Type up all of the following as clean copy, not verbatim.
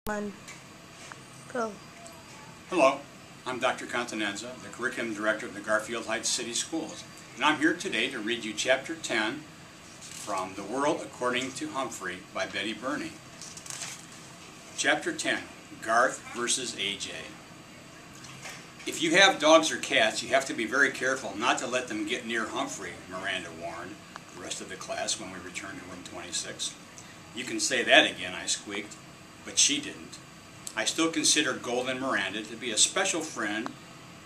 One, go. Hello, I'm Dr. Continenza, the Curriculum Director of the Garfield Heights City Schools, and I'm here today to read you Chapter 10 from The World According to Humphrey by Betty Burney. Chapter 10, Garth versus AJ. If you have dogs or cats, you have to be very careful not to let them get near Humphrey, Miranda warned the rest of the class when we returned to room 26. You can say that again, I squeaked, but she didn't. I still consider Golden Miranda to be a special friend,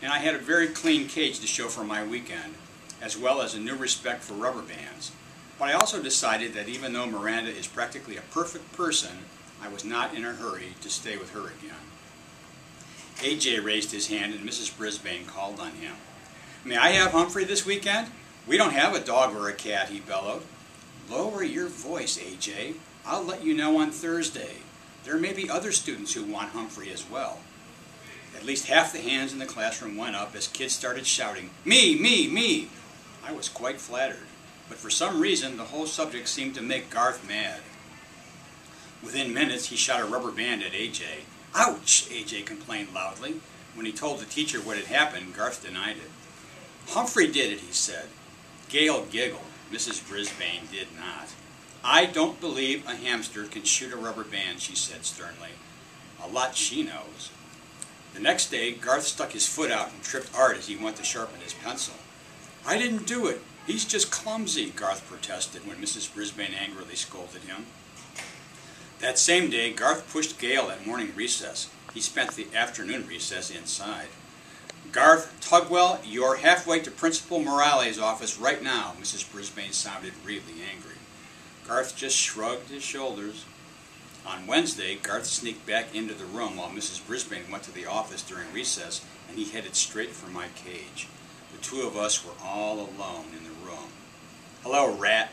and I had a very clean cage to show for my weekend, as well as a new respect for rubber bands. But I also decided that even though Miranda is practically a perfect person, I was not in a hurry to stay with her again. AJ raised his hand and Mrs. Brisbane called on him. "May I have Humphrey this weekend? We don't have a dog or a cat," he bellowed. "Lower your voice, AJ. I'll let you know on Thursday. There may be other students who want Humphrey as well." At least half the hands in the classroom went up as kids started shouting, "Me, me, me!" I was quite flattered, but for some reason the whole subject seemed to make Garth mad. Within minutes he shot a rubber band at AJ. "Ouch!" AJ complained loudly. When he told the teacher what had happened, Garth denied it. "Humphrey did it," he said. Gail giggled. Mrs. Brisbane did not. "I don't believe a hamster can shoot a rubber band," she said sternly. A lot she knows. The next day, Garth stuck his foot out and tripped Art as he went to sharpen his pencil. "I didn't do it. He's just clumsy," Garth protested when Mrs. Brisbane angrily scolded him. That same day, Garth pushed Gail at morning recess. He spent the afternoon recess inside. "Garth Tugwell, you're halfway to Principal Morales' office right now." Mrs. Brisbane sounded really angry. Garth just shrugged his shoulders. On Wednesday, Garth sneaked back into the room while Mrs. Brisbane went to the office during recess, and he headed straight for my cage. The two of us were all alone in the room. "Hello, rat.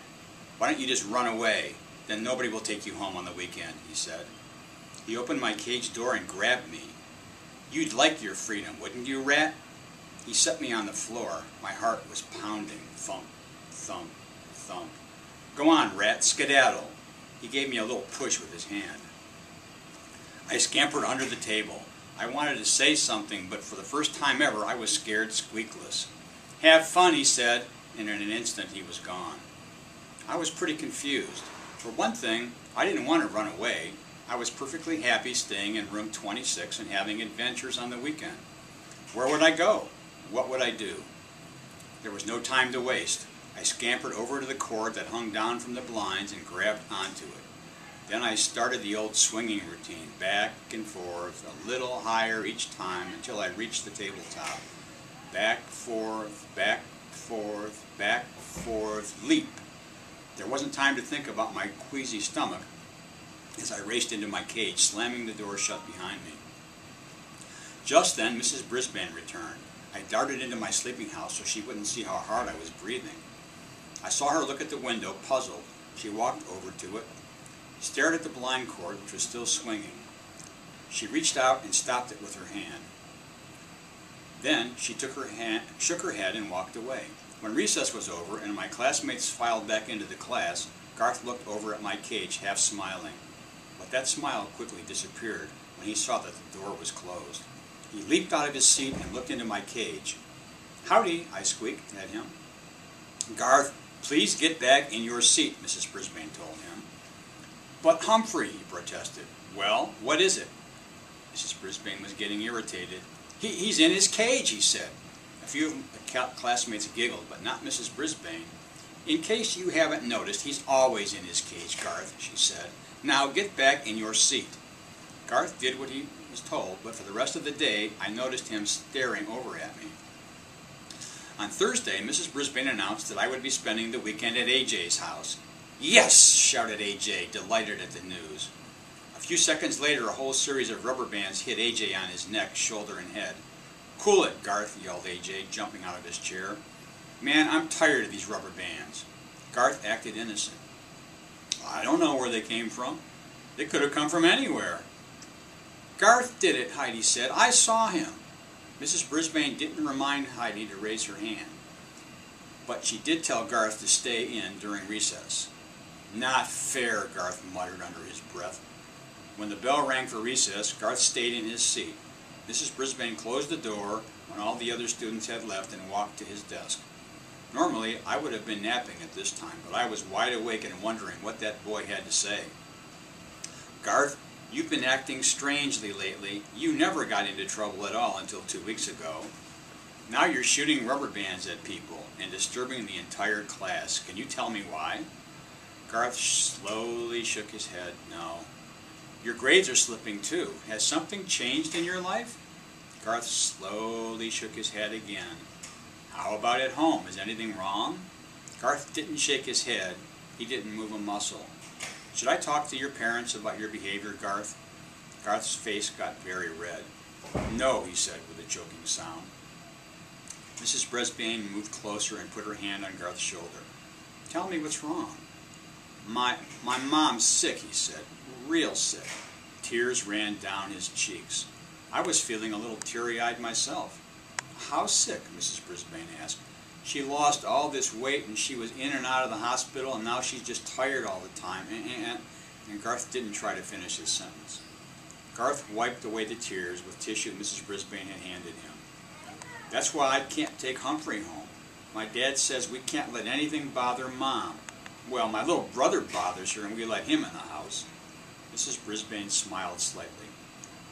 Why don't you just run away? Then nobody will take you home on the weekend," he said. He opened my cage door and grabbed me. "You'd like your freedom, wouldn't you, rat?" He set me on the floor. My heart was pounding. Thump, thump, thump. "Go on, rat, skedaddle." He gave me a little push with his hand. I scampered under the table. I wanted to say something, but for the first time ever I was scared squeakless. "Have fun," he said, and in an instant he was gone. I was pretty confused. For one thing, I didn't want to run away. I was perfectly happy staying in room 26 and having adventures on the weekend. Where would I go? What would I do? There was no time to waste. I scampered over to the cord that hung down from the blinds and grabbed onto it. Then I started the old swinging routine, back and forth, a little higher each time until I reached the tabletop. Back, forth, leap. There wasn't time to think about my queasy stomach as I raced into my cage, slamming the door shut behind me. Just then, Mrs. Brisbane returned. I darted into my sleeping house so she wouldn't see how hard I was breathing. I saw her look at the window, puzzled. She walked over to it, stared at the blind cord, which was still swinging. She reached out and stopped it with her hand. Then she shook her head and walked away. When recess was over and my classmates filed back into the class, Garth looked over at my cage, half smiling. But that smile quickly disappeared when he saw that the door was closed. He leaped out of his seat and looked into my cage. "Howdy," I squeaked at him. "Garth, please get back in your seat," Mrs. Brisbane told him. "But Humphrey," he protested. "Well, what is it?" Mrs. Brisbane was getting irritated. He's in his cage," he said. A few of the classmates giggled, but not Mrs. Brisbane. "In case you haven't noticed, he's always in his cage, Garth," she said. "Now get back in your seat." Garth did what he was told, but for the rest of the day I noticed him staring over at me. On Thursday, Mrs. Brisbane announced that I would be spending the weekend at AJ's house. "Yes!" shouted AJ, delighted at the news. A few seconds later, a whole series of rubber bands hit AJ on his neck, shoulder, and head. "Cool it, Garth," yelled AJ, jumping out of his chair. "Man, I'm tired of these rubber bands." Garth acted innocent. "I don't know where they came from. They could have come from anywhere." "Garth did it," Heidi said. "I saw him." Mrs. Brisbane didn't remind Heidi to raise her hand, but she did tell Garth to stay in during recess. "Not fair," Garth muttered under his breath. When the bell rang for recess, Garth stayed in his seat. Mrs. Brisbane closed the door when all the other students had left and walked to his desk. Normally, I would have been napping at this time, but I was wide awake and wondering what that boy had to say. Garth, you've been acting strangely lately. You never got into trouble at all until 2 weeks ago. Now you're shooting rubber bands at people and disturbing the entire class. Can you tell me why? Garth slowly shook his head. No. Your grades are slipping too. Has something changed in your life? Garth slowly shook his head again. How about at home? Is anything wrong? Garth didn't shake his head. He didn't move a muscle. Should I talk to your parents about your behavior, Garth? Garth's face got very red. No, he said with a choking sound. Mrs. Brisbane moved closer and put her hand on Garth's shoulder. Tell me what's wrong. My mom's sick, he said. Real sick. Tears ran down his cheeks. I was feeling a little teary-eyed myself. How sick? Mrs. Brisbane asked. She lost all this weight and she was in and out of the hospital and now she's just tired all the time. And Garth didn't try to finish his sentence. Garth wiped away the tears with tissue Mrs. Brisbane had handed him. That's why I can't take Humphrey home. My dad says we can't let anything bother Mom. Well, my little brother bothers her and we let him in the house. Mrs. Brisbane smiled slightly.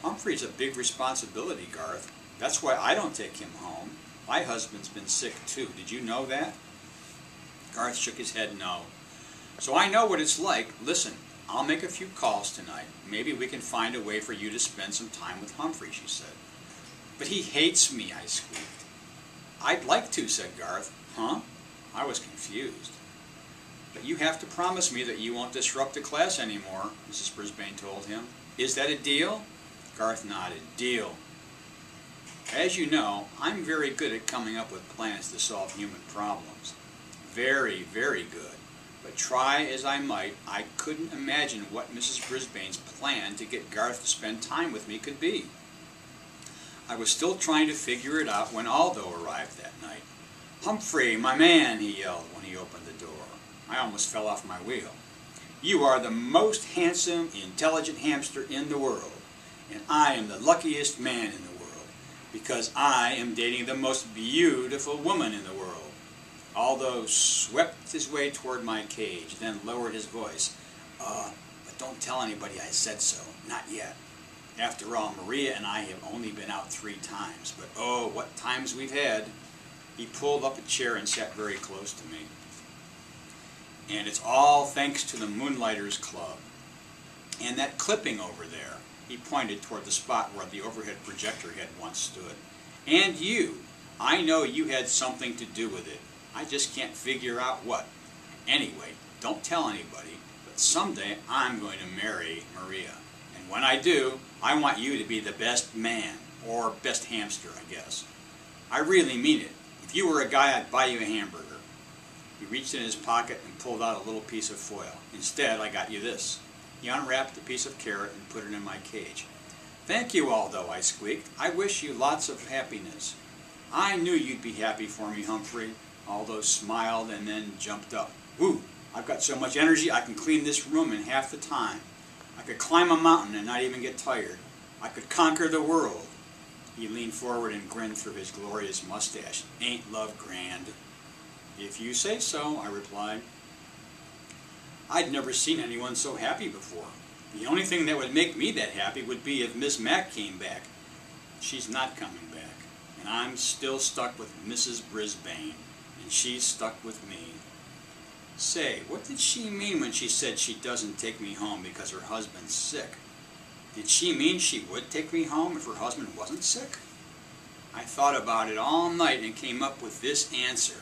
Humphrey's a big responsibility, Garth. That's why I don't take him home. My husband's been sick too. Did you know that? Garth shook his head no. So I know what it's like. Listen, I'll make a few calls tonight. Maybe we can find a way for you to spend some time with Humphrey, she said. But he hates me, I squeaked. I'd like to, said Garth. Huh? I was confused. But you have to promise me that you won't disrupt the class anymore, Mrs. Brisbane told him. Is that a deal? Garth nodded. Deal. As you know, I'm very good at coming up with plans to solve human problems. Very, very good. But try as I might, I couldn't imagine what Mrs. Brisbane's plan to get Garth to spend time with me could be. I was still trying to figure it out when Aldo arrived that night. Humphrey, my man, he yelled when he opened the door. I almost fell off my wheel. You are the most handsome, intelligent hamster in the world, and I am the luckiest man in the world, because I am dating the most beautiful woman in the world. Aldo swept his way toward my cage, then lowered his voice. But don't tell anybody I said so, not yet. After all, Maria and I have only been out 3 times, but oh, what times we've had. He pulled up a chair and sat very close to me. And it's all thanks to the Moonlighters Club. And that clipping over there, he pointed toward the spot where the overhead projector had once stood. And you, I know you had something to do with it. I just can't figure out what. Anyway, don't tell anybody, but someday I'm going to marry Maria. And when I do, I want you to be the best man, or best hamster, I guess. I really mean it. If you were a guy, I'd buy you a hamburger. He reached in his pocket and pulled out a little piece of foil. Instead, I got you this. He unwrapped a piece of carrot and put it in my cage. Thank you, Aldo, I squeaked. I wish you lots of happiness. I knew you'd be happy for me, Humphrey. Aldo smiled and then jumped up. Woo! I've got so much energy I can clean this room in half the time. I could climb a mountain and not even get tired. I could conquer the world. He leaned forward and grinned through his glorious mustache. Ain't love grand? If you say so, I replied. I'd never seen anyone so happy before. The only thing that would make me that happy would be if Miss Mac came back. She's not coming back, and I'm still stuck with Mrs. Brisbane, and she's stuck with me. Say, what did she mean when she said she doesn't take me home because her husband's sick? Did she mean she would take me home if her husband wasn't sick? I thought about it all night and came up with this answer.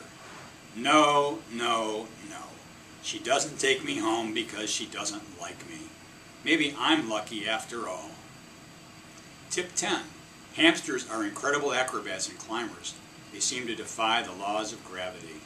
No, no, no. She doesn't take me home because she doesn't like me. Maybe I'm lucky after all. Tip 10. Hamsters are incredible acrobats and climbers. They seem to defy the laws of gravity.